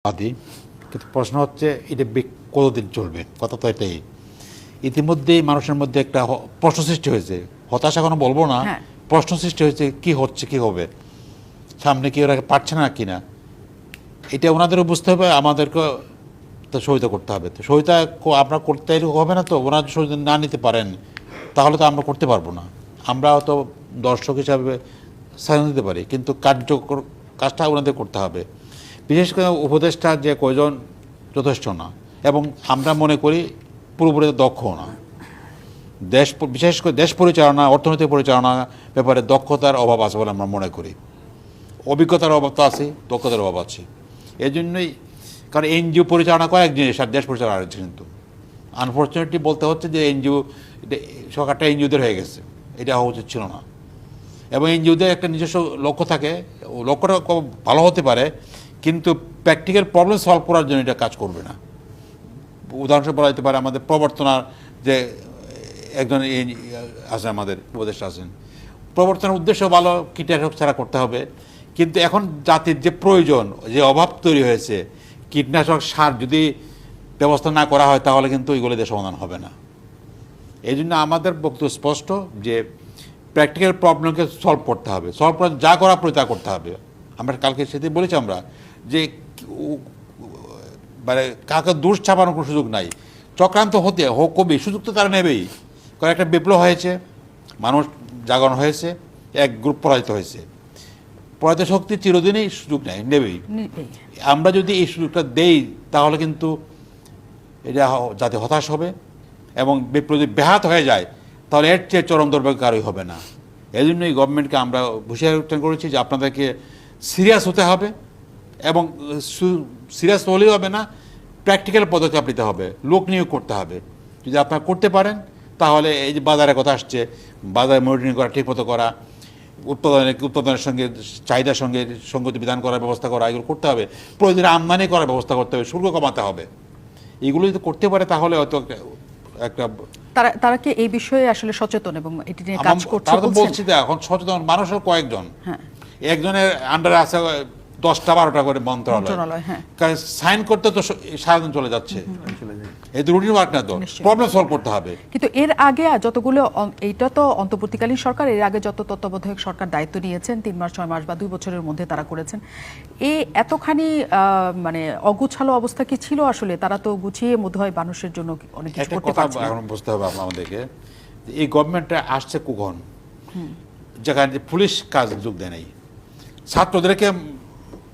আদি, কিন্তু প্রশ্ন হচ্ছে এটা কতদিন চলবে, কথা তো এটাই। ইতিমধ্যেই মানুষের মধ্যে একটা প্রশ্ন সৃষ্টি হয়েছে, হতাশা কোনো বলবো না, প্রশ্ন সৃষ্টি হয়েছে কি হচ্ছে কি হবে, সামনে কি ওরা পারছে না কিনা, এটা ওনাদেরও বুঝতে হবে, আমাদেরকে তো সহায়তা করতে হবে। তো সহায়তা আমরা করতে হবে না, তো ওনারা সহায়তা না নিতে পারেন তাহলে তো আমরা করতে পারবো না। আমরা তো দর্শক হিসাবে সাহায্য দিতে পারি, কিন্তু কার্যকর কাজটা ওনাদের করতে হবে। বিশেষ করে উপদেষ্টা যে কয়জন যথেষ্ট না, এবং আমরা মনে করি পুরোপুরি দক্ষ না। বিশেষ করে দেশ পরিচালনা, অর্থনৈতিক পরিচালনা ব্যাপারে দক্ষতার অভাব আছে বলে আমরা মনে করি। অভিজ্ঞতার অভাব তো আছে, দক্ষতার অভাব আছে। এই জন্যই, কারণ এনজিও পরিচালনা করে এক জিনিস আর দেশ পরিচালনা আরেক জিনিস। কিন্তু আনফর্চুনেটলি বলতে হচ্ছে যে এনজিও, সরকারটা এনজিওদের হয়ে গেছে, এটা হওয়া উচিত ছিল না। এবং এনজিওদের একটা নিজস্ব লক্ষ্য থাকে, লক্ষ্যটা ভালো হতে পারে, কিন্তু প্র্যাকটিক্যাল প্রবলেম সলভ করার জন্য এটা কাজ করবে না। উদাহরণস্বরূপ বলা যেতে পারে, আমাদের প্রবর্তনার যে একজন আছে, আমাদের উপদেষ্টা আছেন, প্রবর্তনের উদ্দেশ্য ভালো, কীটনাশক ছাড়া করতে হবে, কিন্তু এখন জাতির যে প্রয়োজন, যে অভাব তৈরি হয়েছে, কীটনাশক সার যদি ব্যবস্থা না করা হয় তাহলে কিন্তু ওইগুলো দিয়ে সমাধান হবে না। এই জন্য আমাদের বক্তব্য স্পষ্ট যে প্র্যাকটিক্যাল প্রবলেমকে সলভ করতে হবে, সলভ করা যা করা পড়ে তা করতে হবে। আমরা কালকে সেটি বলেছি আমরা যে মানে কাকে দোষ চাপানোর কোনো সুযোগ নাই। চক্রান্ত হতে হোক কবি, সুযোগ তো তারা নেবেই। কারণ একটা বিপ্লব হয়েছে, মানুষ জাগরণ হয়েছে, এক গ্রুপ পরাজিত হয়েছে, পরাজিত শক্তি চিরদিনই সুযোগ নেয়, নেবেই। আমরা যদি এই সুযোগটা দেই তাহলে কিন্তু এটা যাতে হতাশ হবে, এবং বিপ্লব যদি ব্যাহত হয়ে যায় তাহলে এর চেয়ে চরম দুর্ভাগ্য কারোই হবে না। এই জন্যই গভর্নমেন্টকে আমরা হুঁশিয়ারি করেছি যে আপনাদেরকে সিরিয়াস হতে হবে, এবং সিরিয়াস হলেও হবে না, প্র্যাকটিক্যাল পদক্ষেপ নিতে হবে, লোক নিয়োগ করতে হবে। যদি আপনারা করতে পারেন তাহলে এই যে বাজারের কথা আসছে, বাজারে মনিটরিং করা, ঠিকমতো করা, উৎপাদনের সঙ্গে চাহিদার সঙ্গে সঙ্গতি বিধান করার ব্যবস্থা করা, এগুলো করতে হবে। প্রয়োজনে আমদানি করার ব্যবস্থা করতে হবে, শুল্ক কমাতে হবে। এগুলো যদি করতে পারে তাহলে হয়তো একটা তারা কি এই বিষয়ে আসলে সচেতন এবং এটি নিয়ে কাজ করছে? তারা তো বলছি যে এখন সচেতন মানুষের কয়েকজন, একজনের আন্ডারে আছে 10টা-12টা করে মন্ত্রণালয়, সাইন করতে তো সারাদিন চলে যাচ্ছে। এই তো রুটিন ওয়ার্ক না, তো প্রবলেম সলভ করতে হবে। কিন্তু এর আগে যতগুলো, এইটা তো অন্তর্বর্তীকালীন সরকার, এর আগে যত তত্ত্বাবধায়ক সরকার দায়িত্ব নিয়েছেন 3 মাস 6 মাস বা 2 বছরের মধ্যে তারা করেছেন, এই এতখানি মানে অগুছালো অবস্থা কি ছিল আসলে? তারা তো গুছিয়ে বোধহয় মানুষের জন্য অনেক কিছু করতে পারছে। এখন বুঝতে হবে আমাদেরকে, এই গভর্নমেন্টটা আসছে কখন, যেখানে পুলিশ কাজ যোগ দেয় নাই, ছাত্রদেরকে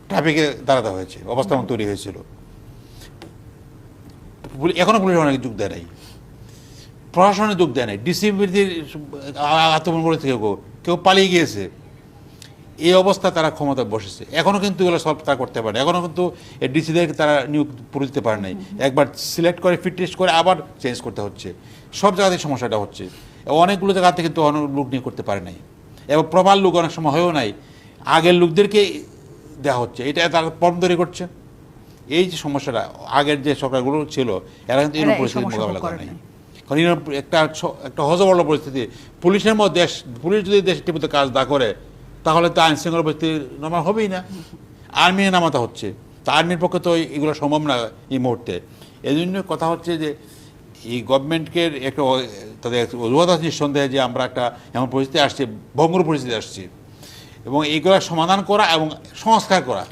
ট্রাফিকে দাঁড়াতে হয়েছে, অবস্থান তৈরি হয়েছিল, এখনো পুলিশ অনেক যোগ দেয় নাই, প্রশাসনে যোগ দেয় নাই, ডিসিবিলিটির আত্মগোপন করেছে, কেউ পালিয়ে গিয়েছে। এই অবস্থা তারা ক্ষমতায় বসেছে, এখনও কিন্তু এগুলো সলভ তারা করতে পারে, এখনও কিন্তু ডিসিদেরকে তারা নিয়োগ করে দিতে পারে নাই। একবার সিলেক্ট করে ফিট টেস্ট করে আবার চেঞ্জ করতে হচ্ছে, সব জায়গাতেই সমস্যাটা হচ্ছে। অনেকগুলো জায়গাতে কিন্তু অনেক লোক নিয়োগ করতে পারে নাই, এবং প্রবাল লোক অনেক সময় হয়েও নাই, আগের লোকদেরকে দেওয়া হচ্ছে, এটা তারা প্রবলেম তৈরি করছে। এই যে সমস্যাটা, আগের যে সরকারগুলো ছিল এরা কিন্তু এরকম পরিস্থিতির মোকাবেলা করে নাই। কারণ একটা হজবরল পরিস্থিতি, পুলিশের মধ্যে পুলিশ যদি দেশ ঠিকমতো কাজ না করে তাহলে তো আইন শৃঙ্খলা পরিস্থিতি নর্মাল হবেই না, আর্মি নামাতে হচ্ছে। তা আর্মির পক্ষে তো এগুলো সম্ভব না এই মুহূর্তে। এই জন্য কথা হচ্ছে যে এই গভর্নমেন্টকে একটা তাদের অজুহাত আছে নিঃসন্দেহে যে আমরা একটা এমন পরিস্থিতি আসছি, ভঙ্গুর পরিস্থিতি আসছি, এবং এইগুলো সমাধান করা এবং সংস্কার করা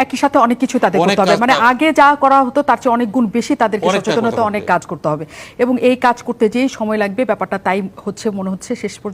একই সাথে অনেক কিছু তাদের করতে হবে। মানে আগে যা করা হতো তার চেয়ে অনেক গুণ বেশি তাদেরকে সচেতন হতে, অনেক কাজ করতে হবে, এবং এই কাজ করতে যেই সময় লাগবে ব্যাপারটা তাই হচ্ছে মনে হচ্ছে শেষ পর্যন্ত।